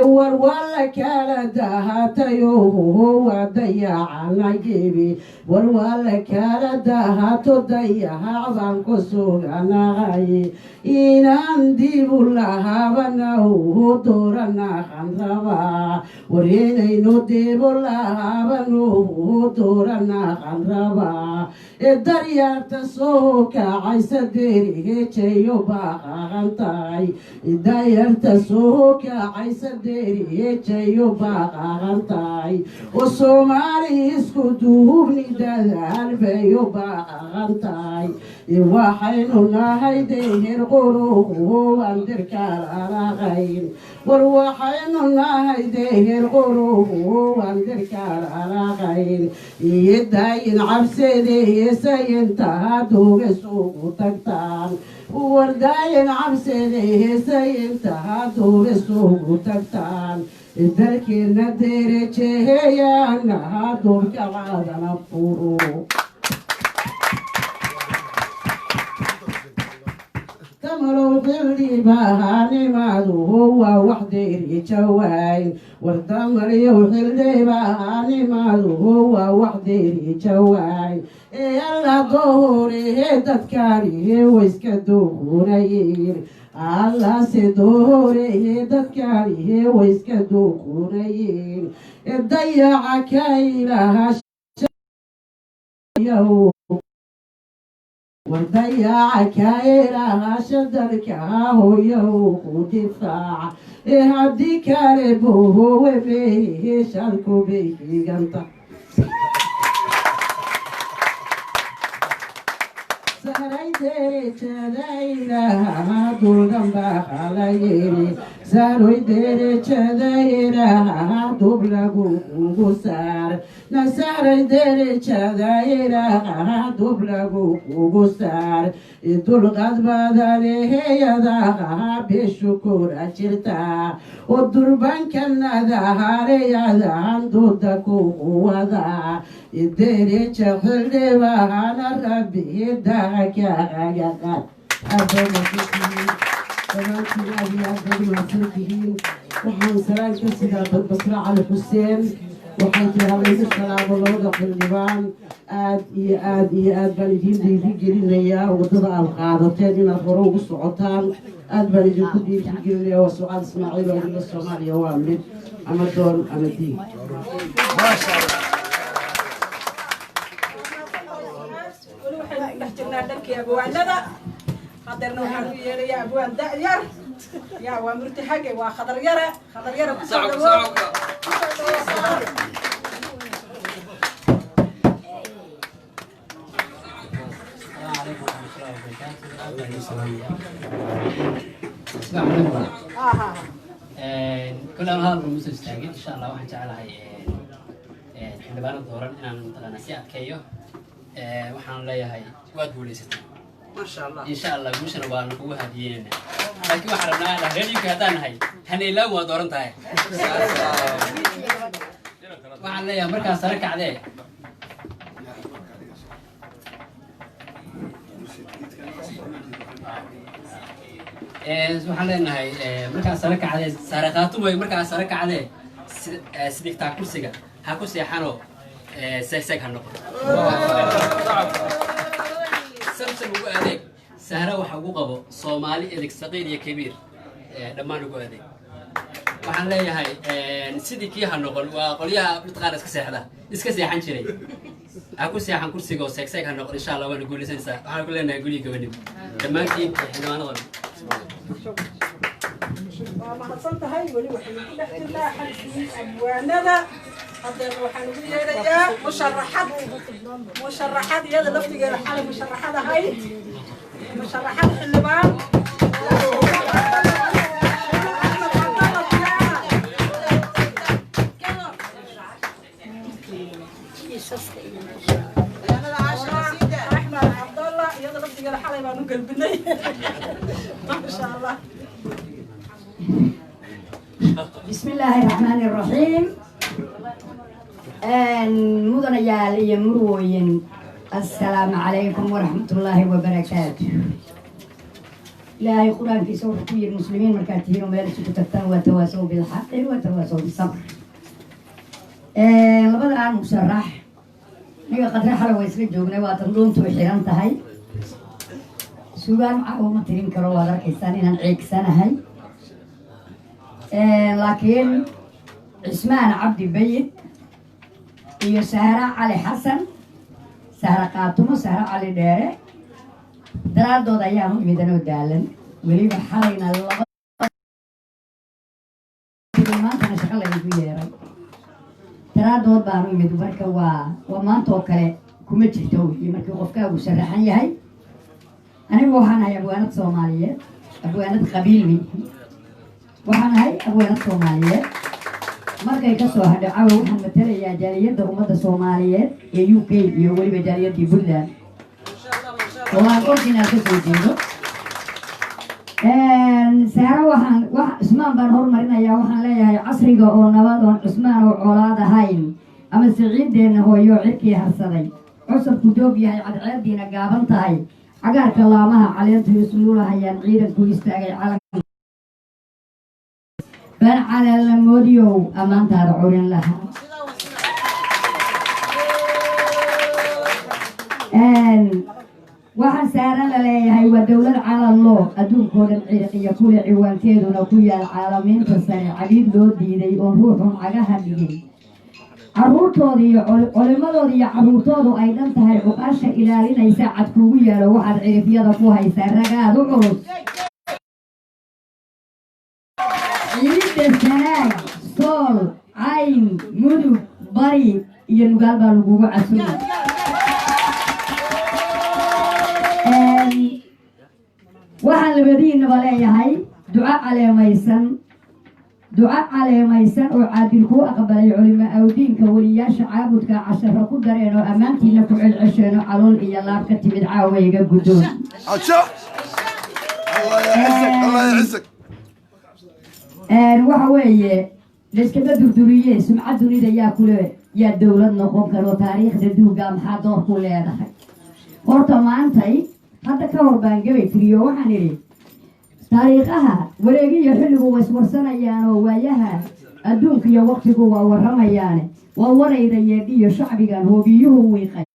والله كان دهاتيو هو ضيع نجيبي والله كان دهاتو ضيع بانكو سوغانا غاي إن عندي بلها بناو دورنا خنربا ورينينو دي بلها بناو دورنا خنربا الدريا تسوك عيسى ديري تشيو باغانتاي الدريا تسوك عيسى ديري تشيو باغانتاي وسومالي اسكو دوبني دال بيو باغانتاي وحينو نهيدي القلوب واندرك على غير والوحينو نهيدي القلوب واندرك على غير يداين عبسيدي سينتا دوغ سوق تكتان ورداين عبسيدي سينتا دوغ سوق تكتان الدركي نديري تشيهيا انها دورك عادنا فورو تمرو باللي بهاني مادو هو وحدي جواين والتمر يوحي اللي بهاني مادو هو وحدي جواين يلا دوري تذكاري ويسكدونير الله سدوري تذكاري ويسكدونير الضيع كايلها يو والضياع كايرها شدرك هو يوم دفاع هدي كاربه وفيه شاركو به قنطة سهري ديري تدايلها دول جنبها خلايري nasaaroy derejadayraha dublagu kugu saar nasaaroy derejadayraha dublagu kugu saar dulqad badaneheyadaha bishukura jirta oo durbankanadahareyadan duda kugu wada dereja xildhibaana rabbi daakaaga waxaan salaan ka sidaa badbasra cali xuseen waxay tirahalaysa salaamo labada xildhibaan aad iyo aad baan idiin dhiirigelinayaa wadada aad qaadateen inaad hore ugu socotaan aad baan idinku dhiirigelinayaa waa sucaad ismaaciil oo idinla soomaaliya waa mid ama doon ama diin dhankii abwaanada hadeerna waxaan u yeerayaa abwaan da'yar yaa waa murtahage waa khadaryare kusoo dhawo كل أنا هذا المستشفى إن شاء الله واحد جعلها حلبان الدوران إن مثلا سيات كيو وحنا لا هاي وادوليست ما شاء الله إن شاء الله مش أنا وأنا هو هدينا لكن وحنا لا هني كهتان هاي هني لا ودوران تاي وحنا لا مركز سرك عليه waxaan leenahay markaa sare kacday sare qaato way markaa sare kacday sidii kursiga ha ku seexano seeg ha noqdo samsam ugu adeeg sahra waxa ugu qabo Soomaali eleg saqiir iyo kabiir dhammaan ugu adeeg waxaan leeyahay sidii kii ha noqon waa qolyaha midqaan iska seexan jiray ha ku seexan kursiga seeg ha noqdo insha Allah waan guulaysanaysaa waxaan ku leenahay guriga gabadhii dhammaantiin xilwaanada mahadsan tahay weli waxaynu ku dhex jirnaa xalkii abwaanada hadeerna waxaan ugu yeerayaa musharaxad iyada laftigeeda xalay musharaxad ahayd musharaxad xildhibaan axmed cabdallah iyada laftigeeda xalay baan u galbinay masha allah بسم الله الرحمن الرحيم مدن يال يمروين السلام عليكم ورحمة الله وبركاته لا يقولان في سورة كبير المسلمين مركاتين ومارسوا كتبتان وتواسوا بالحق وتواسوا بالصبر لبدا عن مشرح نيجا قد رحل ويسري جوجنا واتنظون توحيران تهي سوغان معاهم ترين كرو ودرك إنسانين عيك سنة هاي لكن عثمان عبد بيت iyo Sahra Ali Hassan Sahra Qaatumo Sahra Ali Dheere daraadood ayaan u imidano daalan weliba xalayna laba maanta shaqo la igu yeeray daraadood baan u imid marka waa maanta oo kale kuma jirto iyo markii qofkaagu sharaxan yahay anigu waxaan ahay abwaanad Soomaaliyeed abwaanad qabiilmi waxaan ahay abwaanad Soomaaliyeed markay ka soo hadhay caawa waxaan matalayaa jaaliyadda ummadda Soomaaliyeed ee UK iyo weliba jaaliyadda Puntland oo aan qorsheynaa ka soo jeedo Sahra waxaan Cusmaan baan horumarinayaa waxaan leeyahay casriga oo nabad oo Cusmaan oo colaad ahayn ama siciideena hooyo cirkii harsaday cusubku joog yahay cadceediina gaaban tahay cagaarka laamaha caleenta isluulahayaan ciidanku istaagay calan بان على الموديو أمان تارعون لها waxaan saaran la leeyahay waa dowlad caalam loo adduunkoodan ciiqiya kule ciwaankeeduna ku yaal caalamiinta sare cabiid loo diiday oo ruuxun cagaha dhigay caruurtooda iyo culimadooda iyo caruurtoodu ay dhan tahay cuqaasha ilaalinaysa cad kugu yaalo waxaad cirifyada ku haysaa ragaad u culus ciidda sanaag sool cayn mudug bari iyo nugaal baa lagugu casumay waxaan labadiinaba leeyahay duco caleemaysan دعاء على ميسان وعادل كو أقبل علماء أو دينك ولياش عابدك عشر كدرين وأمانتي لكم العشرين علول إيا الله كتب دعاوي قدون الله يعزك الله يعزك وحوية ليش كذا دكتورية سمعة دنيا ياكل يا الدولة نقوم كانوا تاريخ دو قام حضور كل هذا horta maantay hadda ka hor baan gabay tiriyo waxaan idhi taariikhaha wareegiyo xilligu way iswarsanayaan oo waayaha adduunka iyo waqtigu waa warramayaane waa warayda yeedhiyo shacbigan hoobiyuhu wiiqay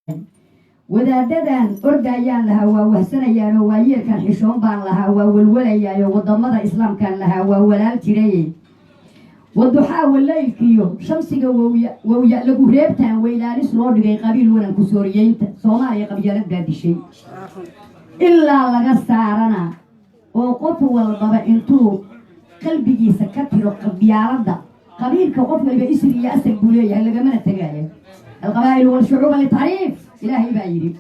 wadaadadan ordayaan lahaa waa wahsanayaan oo waayeelkan xishoon baan lahaa waa walwalayaayo waddamada islaamkan lahaa waa walaal jiray والضحى والليل كيو شمسك وويا لقو ريبتان ويلاليس لودغي قبيل ولن كسوريين صوماليا قبيلة قاد الشيء إلا لغسارنا وقف والبابا انتو قلبي سكتر قبيالة قبيل كقف اللي بيسري يأسك بوليه اللي قمنا التقايا القبائل والشعوب اللي تعريف إلهي بايري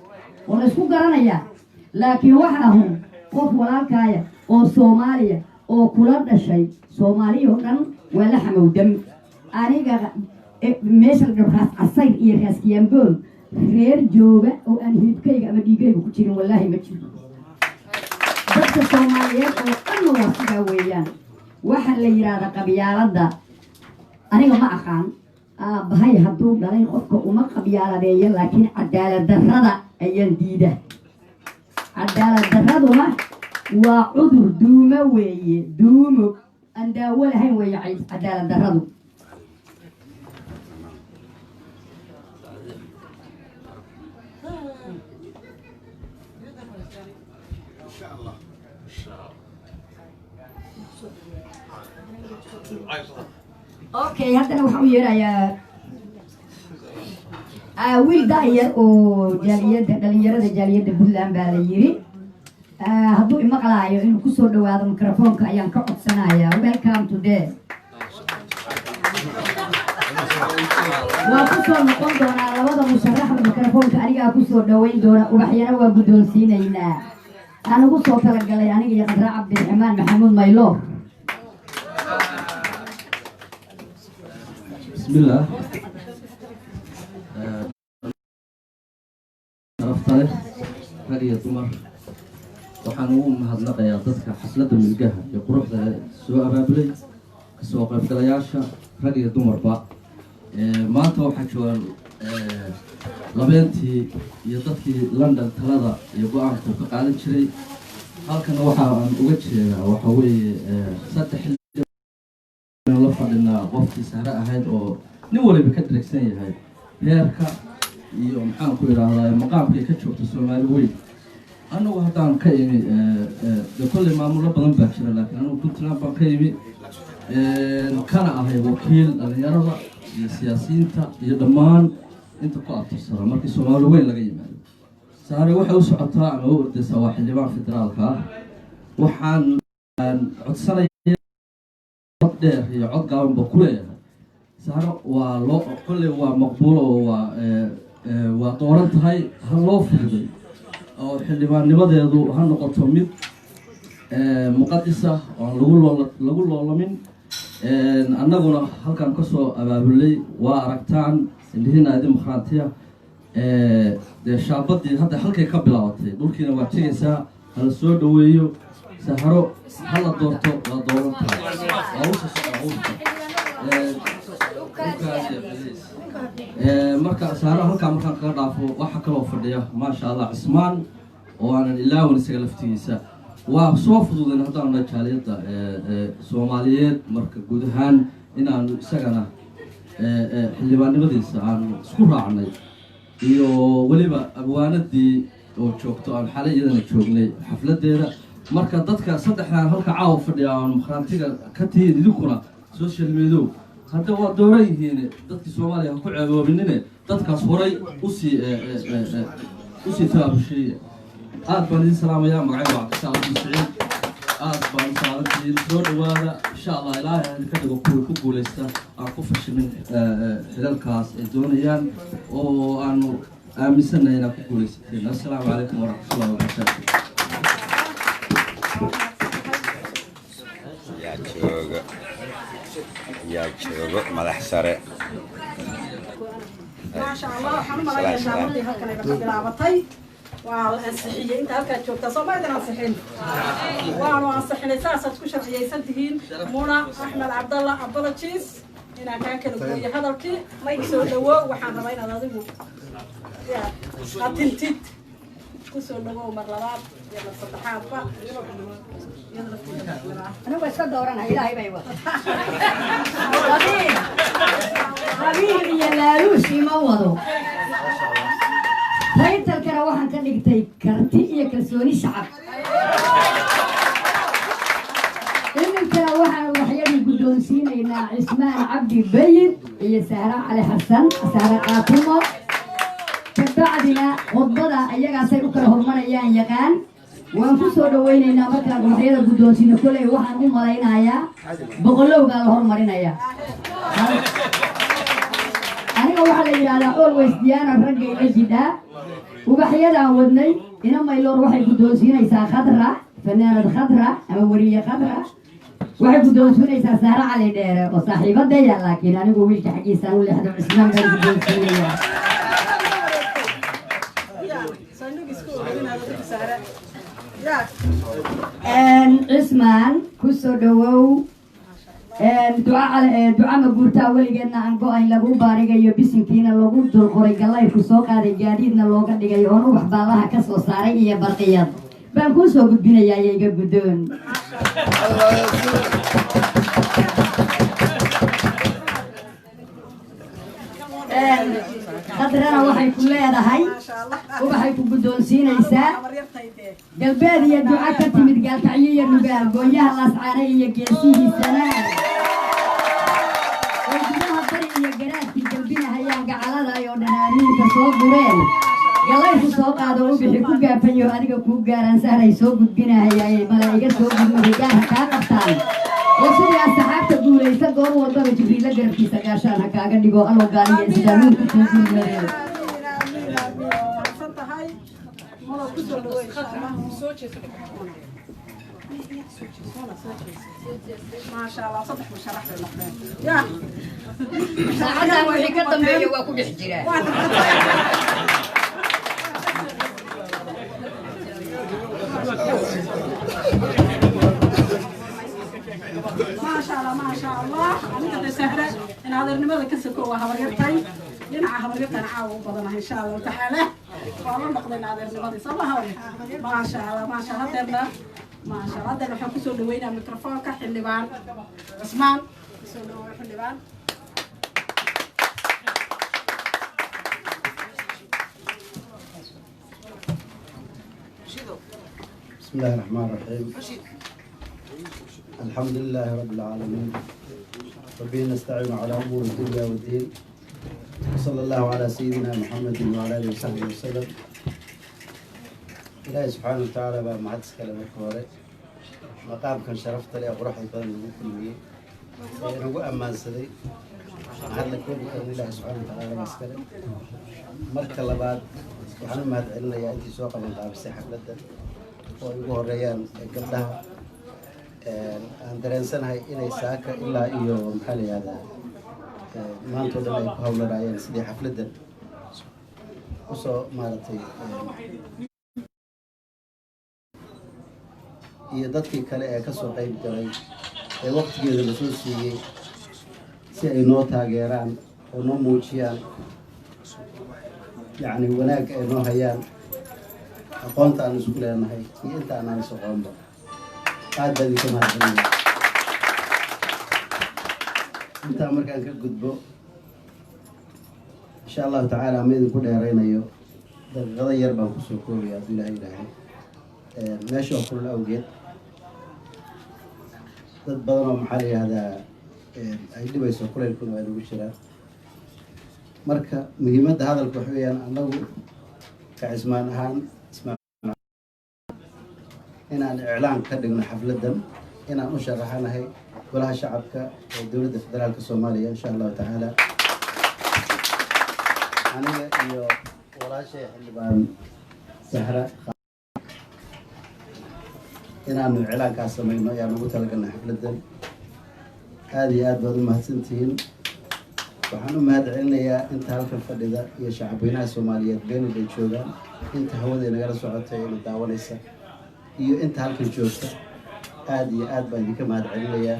ونسكو قرانيا لكن وحدهم قف والالكايا او صوماليا او كلاب الشيء صوماليا وكان ولا حمودم أنا ماشي الجراس عصير إيركاس كيامبول غير جوبة أو أنا هيدكي أما ديجي بكتير والله ما تشوف بس الصوماليات أنا واسقة ويان واحد اللي يراد قبيلة ده أنا ما أخان بهاي هدول دلين أفك وما قبيلة ده لكن عدالة درادة أيان ديده عدالة درادة ما وعذر دوما ويا دوما عند أول هاي ويعيش عدالة درادو إن شاء الله أوكي هذا أنا وحوي يا ويل داير أو جالية بولان باليري هذو المقلايو إنه كسر دواد الميكروفون كأيان كعب سنايا welcome today وكسر نقول دونا على وضع مشرح الميكروفون كأريجا كسر دوين دونا وبحيانا وبدون سينينا أنا كسر تلقى يعني يا قدر عبد الرحمن محمود مايلور بسم الله عرفت هذه الضمر waxaan ugu mahadnaqayaa dadka xafladda milgaha iyo quruxda soo abaabulay kasoo qaybgalayaasha rag iyo dumarba maanta waxaa joogaan labeentii iyo dadkii London talada iyo go'aanka ka qaadan jiray halkan waxa aan uga jeedaa waxa weeye saddex xilli la fadhinaa qofkii sahra ahayd oo nin waliba ka diragsan yahay heerka iyo maxaan ku yiraahdaa maqaamka ka joogta Soomaali weyn أنا وهذا كيمي لكل ما مر بدن باشر لكن أنا كنت نبغى كيمي كان أهي وكيل اليارضة السياسيين تا يدمان أنت قاطع الصراحة ما في سؤال وين لقي مال صار واحد وسعتها أنا ورد سواحل اللي ما في ترالها وحن عد سنة قدر هي عد قام بكله صار ولو كل ومقبول ودورت هاي هاللوف هذي أو حلبان نبضيضو هالنقطة ميد مقدسة لقول الله من أنا قلنا هل كان كسو أبابلي وأركتان اللي هنا ديمقراطية الشعب دي هذا هل كيقبل عطي دول كنا وقتين سا هالسود ويو سهرو هل الدورتو ودورتو marka saaro halka markaan kaga dhaafo waxa kale oo fadhiya ma sha Allah Ismaan oo aan ilaahay isaga laftiisa waa soo fududeyn hadaan la jaaliyada Soomaaliyeed marka guud ahaan inaan isagana xildhibaannimadiisa aan isku raacnay iyo waliba abwaanadii oo joogto aan xalay iyadana joognay xafladeeda marka dadka saddexdan halka caaw fadhiya aan mukhraantiga ka tihiin idinkuna social media هذا هو دوري هنا ضد الصومالي هكو عبوبينه ضد كاسوري وسي ثاب شيء بني السلام يا مقعد وعد شاء الله سعيد بني صارت دور وهذا إن شاء الله إلهي كده كوكو لسه أكوفش من خلال كاس الدنيا وأنو آمسنا هنا كوكو لسه السلام عليكم ورحمة الله وبركاته يا ayaa joogo madax sare. ما شاء الله waxaan u maleeyaa shaqadii halkan ay ka bilaabatay waa la ansixiyay inta halka joogta Soomaaliya ansixin waanu ansixinay saasaad ku sharciyeysan tihiin Muna Axmed Cabdalla apologies inaan ka kala gooyo hadalkii ma soo dhawo waxaan rabaa inaad adigu atintid ku soo dhawo mar labaad iyo mar saddexaadba anigu iska dooranay ilaahay bay wada qabiil iyo laaluush ima wado taytalkana waxaan ka dhigtay karti iyo kalsooni shacab iminkana waxaan waxyadii guddoonsiinaynaa cismaan cabdi bayid iyo sahra cali xasan sahra qaatumo kabacdina khudbada ayagaasay u kala hormarayaan yaqaan waan ku soo dhawaynaynaa markaan waxyada guddoonsiino koley waxaan u malaynayaa boqolowgaa la hormarinayaa aniga waxaa la yidhahdaa always diyaana raggay la jidhaa ubaxyadaan wadnay ina mayloor waxay guddoonsiinaysaa khadra fanaanad khadra ama weriye khadra waxay guddoonsiinaysaa sahra cali dheere oo saaxiibadaya laakiin anigu wiilka xaggiisaan u leexdo cismaan baan guddoonsiinayaa cismaan ku soo dhawow duca ma guurtaa weligeedna aan go-ayn lagu baarigayo bisinkiina lagu dulqoray gallayrku soo qaaday gaadiidna looga dhigay oon ubax baallaha ka soo saaray iyo barqiyad baan kuu soo gudbinayaa yayga guddoon khadrana waxay ku leedahay ubaxay ku guddoonsiinaysaa galbeed iyo duca ka timid gaalkacyo iyo nugaal gooyaha laascaane iyo geesihiisana way gudaha bari iyo garaadkii galbinahayaan gacalada oo dhanaaniinka soo gureen gallayrku soo qaado ubixi ku gaafanyo adiga kuu gaaraan sahray soo gudbinahayaay malaa'iga soo gudmay gaarha kaa qabtaan oo sidii asxaabta guulaysa goor walbaba jibriila garabkiisa gaashaan ha kaaga dhigo aloo gaaliya islaamuunku soo gudmareen ما شاء الله صدق مشرح للمحمد يا ساعدها وحي كدنبيه waa ku dhex jiraa ما شاء الله ما شاء الله أنا كنت سهرة إن هذا النماذج كسكوا وهبريتين ينعى هبريتين عاو بدنا إن شاء الله تعالى والله نقضي هذا النماذج صباح ما شاء الله ما شاء الله تبنا ما شاء الله ده نحن كسر دوينا ميكروفون كحلبان عثمان كسر دوينا حلبان بسم الله الرحمن الرحيم الحمد لله رب العالمين وبه نستعين على امور الدنيا والدين وصلى الله على سيدنا محمد وعلى اله وصحبه وسلم إلهي سبحانه وتعالى بقى ما حدث كلام الكوارث مقام كان شرفت لي أروح يفضل نقول نقول أمان سدي هذا كل كان الله سبحانه وتعالى مسكره مركز لبعض وحنا ما هذا يا أنت سوق من تعب الساحة لدا ويقول ريان قبلها أن درنسن هاي إلى ساكة إلا يوم حالي هذا ما أنتوا ده اللي يقهون ريان سدي حفلة وصو مالتي iyo dadkii kale ee ka soo qayb galay ee waqtigeeda la soo siiyey si ay noo taageeraan oo noo muujiyaan yacni wanaag ay noo hayaan aqoonta aan isku leenahay iyo inta aanaan is aqoonba aad baan idinka mahadcelinaya intaa markaan ka gudbo insha allahu tacaala ma idinku dheeraynayo daqiiqado yar baan kusoo koobaya hadduu ilaahay ilaahay meesha oo kulul awgeed dad badan oo maxaa la yihahdaa ay dhibayso kulaylkuna waa nagu jiraan marka muhiimadda hadalka waxa weeyaan annagu ka cismaan ahaan inaan iclaan ka dhigno xafladdan inaan u sharaxanahay golaha shacabka ee dowladda federaalka soomaaliya insha allahu tacaala aniga iyo walaashay xildhibaan sahra inaanu iclaankaas samayno ayaan ugu talagalnay xafladdan aada iyo aad baad u mahadsantihiin waxaan u mahad celinayaa inta halkan fadhida iyo shacabweynaha soomaaliyeed beenid ay joogaan inta hawada nagala socotay ina daawanaysa iyo inta halkan joogta aada iyo aad baan idinka mahad celinayaa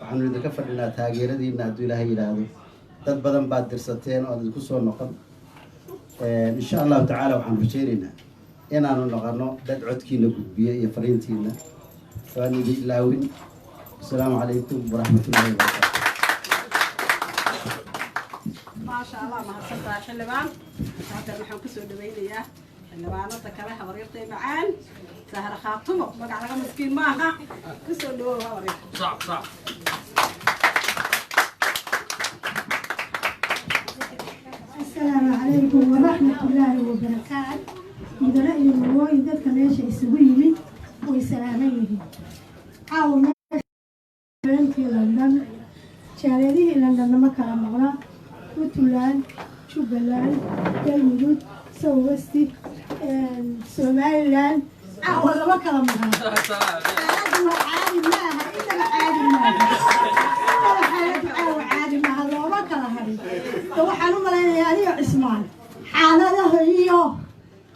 waxaanu idinka fadhinaa taageeradiina hadduu ilaahay yidhaahdo dad badan baad dirsateen oo idinku soo noqon insha allahu tacaala waxaan rajeynaynaa inaanu noqono dad codkiina gudbiya iyo fariintiina waan idin ilaawin asalaamu calaykum waraxmatullahi wabarakaatu maasha allah mahadsantahay xildhibaan hadda waxaan kusoo dhawaynayaa xildhibaanada kale habaryartay macaan sahra khaatumo magac laga miskiin maaha kusoo dhawow habaryar السلام عليكم ورحمة الله وبركاته مدراء المروي ذاتك ماشي يسويني ويسلاميه عاو في لندن شاريه لندن ما كان مغلا وتولان شوبلان جلمدود سوستي سوماليلان عاو ما كان مغلا عادي معها إنما عادي معها عادي معها لو ما كان هري waxaan u malaynayaa aniga cismaan xaaladaha iyo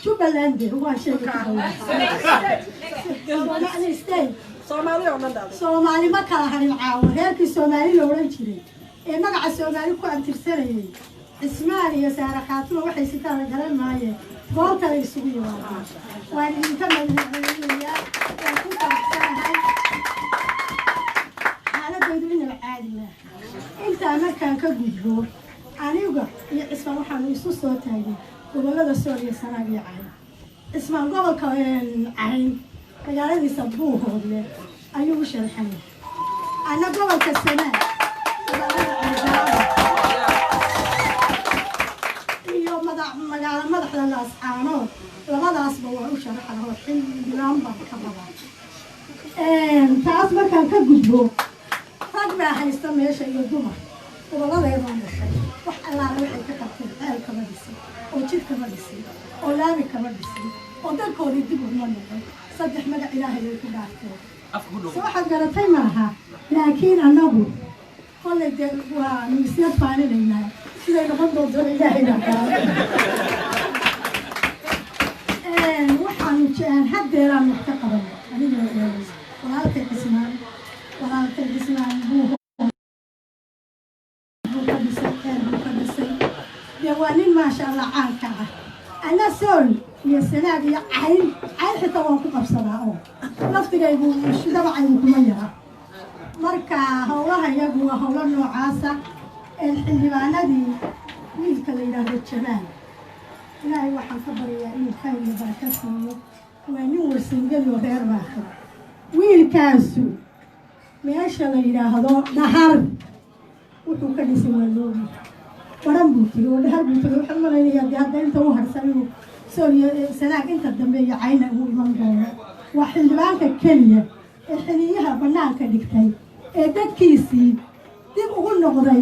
jubbaland waa soomaali ma kala harin caawo reerkii soomaali la odhan jiray ee magaca soomaali ku abtirsanayay cismaan iyo saara khaatumo waxay si kala garan maayeen goobta la isugu yimaadaan waan idinka mahadcelinayaa waan ku faraxsanahay xaaladaydu inaba caadi maaha intaa markaan ka gudbo aniga iyo cismaan waxaanu isu soo taagay gobollada sool iyo sanaag iyo cayn cismaan gobolka cayn magaaladiisa buuhoodle ayuu u sharaxan yahay anna gobolka sanaag iyo magaalo madaxda laascaanood labadaasba waa u sharaxan oo xildhibaan baan ka badaa taas markaan ka gudbo rag baa haysta meesha iyo dumar gobolladeedaan dhashay wax allaala waxay ka qabteen ceel kama dhisin oo jid kama dhisin oo laami kama dhisin oo dalkoodii dib uguma noqon saddex magac ilaahay way ku dhaafteen so waxaad garatay maaha laakiin annagu kollay dee waa miisyad faaninaynaa siday noqon doonto ilaahayna waxaanu haddeeraan wax ka qabanay aniga walaalkay cismaan buuho waa nin maasha allah caanka ah ana sool iyo sanaag iyo cayn xitaa waan ku qabsadaa oo laftigaygu dabacaygu kuma yara marka howlaha iyagu waa howlo noocaasa xildhibaanadii wiilka la yidhaahdo jabaan ilaahay waxaan ka baryayaa inuu khayr iyo baraka siiyo waa nin warsangeli oo reer baaka wiilkaasu meesha la yidhaahdo dhahar wuxuu ka dhisay waa loogi baran buu tiri oo dhahar buu tiri waxaan malaynayaa dee hadda inta u harsan inuu sooriya sanaag inta dambe iyo cayna uu iman doono waa xildhibaanka keliya ee xiliyaha bannaanka dhigtay ee dadkiisii dib ugu noqday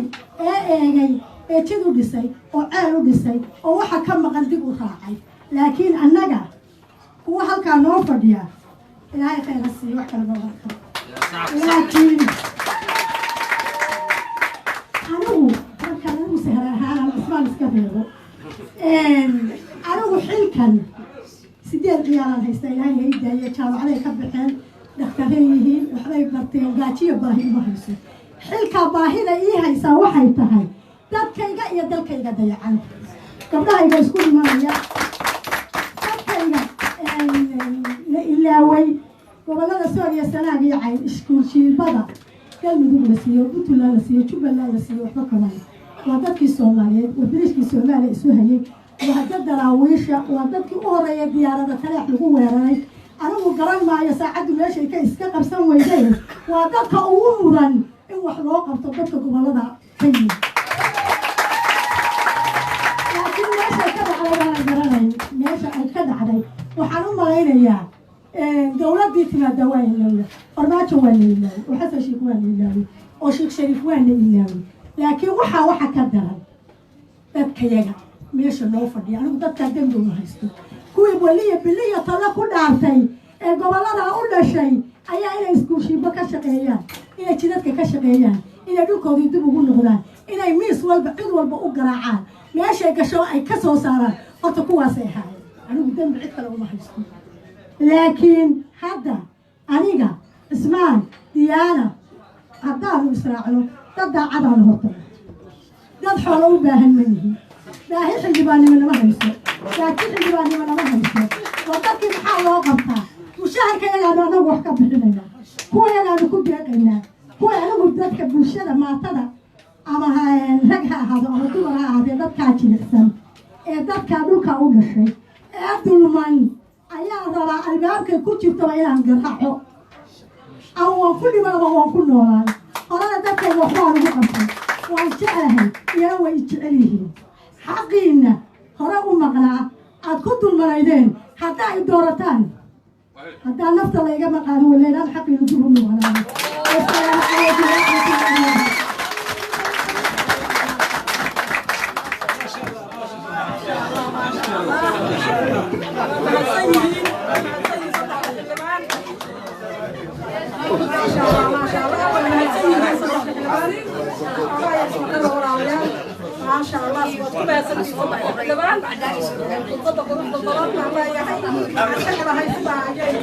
ee eegay ee jid u dhisay oo ceel u dhisay oo waxa ka maqan dib u raacay laakiin annaga kuwa halkaa noo fadhiya ilaahay khayra siiyo wax kale ma warka laakiin anigu markaan anigu sahra ahaan cismaan iska reebo anigu xilkan 8 ciyaaran haysta ilaahay hay daayo jaamacaday ka baxeen dhakhtarey yihiin waxbay barteen gaajiyo baahi uma hayso xilka baahida ii haysaa waxay tahay dadkayga iyo dalkayga dayacan gabdhahayga isku dhimanaya dadkayga la ilaaway gobollada sool iyo sanaag iyo cayn iskuulshiilbada galmudug la siiyo puntland la siiyo jubbaland la siiyo waxba kamay waa dadkii soomaaliyeed waa birishkii soomaaliya isu hayay waa dad daraawiisha waa dadkii u horeeya diyaarada taleex lagu weeraray anigu garan maayo saacaddu meeshay ka iska qabsan weydeen waa dadka ugu mudan in wax loo qabto dadka gobollada ka yimid laakiin meeshay ka dhacday baan garanayn meesha ay ka dhacday waxaan u malaynayaa dowladdii timaada waa ilaaway farmaajo waa la ilaaway oo xasan sheekh waa la ilaaway oo sheekh shariif waa la ilaaway laakiin waxa ka daran dadkayaga meesha noo fadhiya anigu dadkaa dembi uma haysto kuwii weliya biliya talla ku dhaartay ee gobollada u dhashay ayaa inay iskuulshiibo ka shaqeeyaan inay jidadka ka shaqeeyaan inay dhulkoodii dib ugu noqdaan inay miis walba cid walba u garaacaan meeshay gasho ay ka soo saaraan horta kuwaasay ahaayeen anigu dembi cid kale uma haysto laakiin hadda aniga ismaan diyaana haddaanu israacno dad daacadaana horta dad xoolo u baahan ma yihiin baahi xildhibaannimo nama hayso laakiin xildhibaannimo nama hayso oo dadkii maxaa loo qabtaa mushaharka yagaanu anagu wax ka bixinaynaa kuwa yagaanu ku deeqaynaa kuwa anagu dadka bulshada maatada ama rag ha ahaado ama dumar ha ahaadee dadkaa jilicsan ee dadkaa dhulkaa u dhashay ee dulman ayaa rabaa albaabkay ku jirtaba inaan garaaco ama waan ku dhiman ama waan ku noolaan horena dadkayga waxbaa lagu qabtay waan jeclahay iyana way jecel yihiin xaqiinna hore u maqnaa aad ku dulmanaydeen haddaa ay doorataan haddaa nafta layga maqaano waleynaan xaqiinu dib u noqonaayo wasalaamu calaykum waraxmatullahi ما شاء الله كما سنتي صباح الحلوان صدق روح الضلال الله يحيي شكرا هاي صباح جاي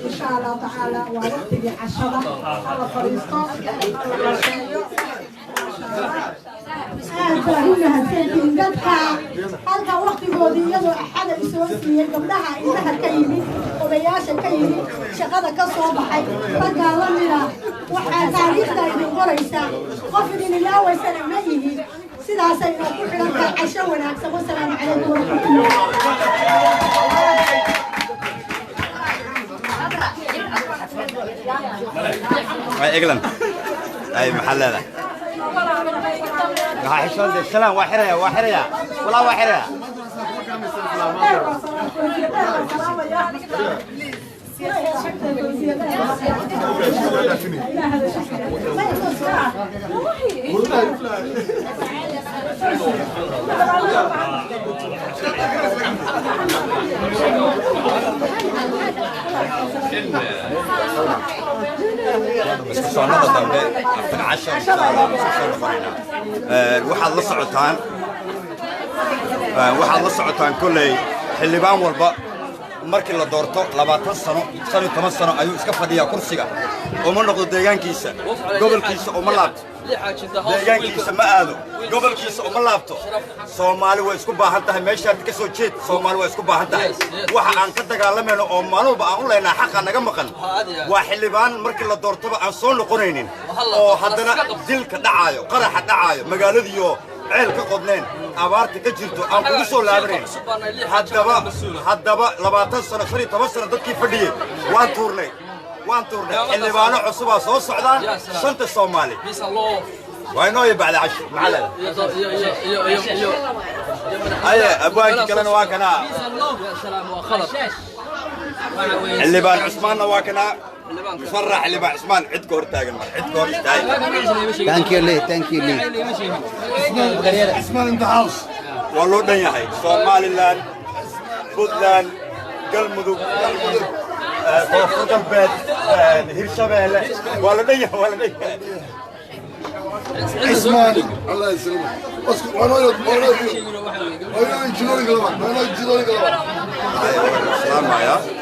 ان شاء الله تعالى ووقتي عشرة على فريسطة halka waqtigoodii iyadoo axada isoo siiyey gabdhaha indhaha ka yimid odayaasha ka yimid shaqada ka soo baxay raggaa la mida waxaa taariikhda idin qoraysa qof idin ilaawaysana ma yihiin sidaasay inoo ku xidhan tahay casho wanaagsan wasalaamu calaykum waraxmatullahi أي محل هذا حشون السلام واحرة واحرة والله واحرة بس كسرنا ضمن أفتح عشرة إن شاء الله waxaad la socotaan kolley xildhibaan walba markii la doorto 20 sano 15 sano ayuu iska fadhiyaa kursiga uma noqdo deegaankiisa gobolkiisa uma laabto deegaankiisa ma aado gobolkiisa uma laabto Soomaali way isku baahan tahay meeshaad ka soo jeed Soomaali way isku baahan tahay waxa aan ka dagaalamayno oo maalba aan u leenahay xaq naga maqan waa xildhibaan markii la doortaba aan soo noqonaynin oo haddana dilka dhacayo qaraxa dhacayo magaaladiyo عيل كقبلين أبارت كجرتو أم كلسو لابرين هدبا لباتن سنة شري تبصر ضد كيف فديه وان تورني اللي بانو عصبة صوص سعدان شنت الصومالي وينو يبعد عشر معلل أيه أبوك كلنا واكنا اللي بان عثمان واكنا فرح اللي بان عثمان عد كور تاجن عد كور تاجن thank you لي عثمان انت هاوس والله دنيا هاي صومالي لاند بودلاند قلمدو كوفر البيت هيرشابيل والله دنيا عثمان الله يسلمك وانا انجلوني قلبك السلام عليكم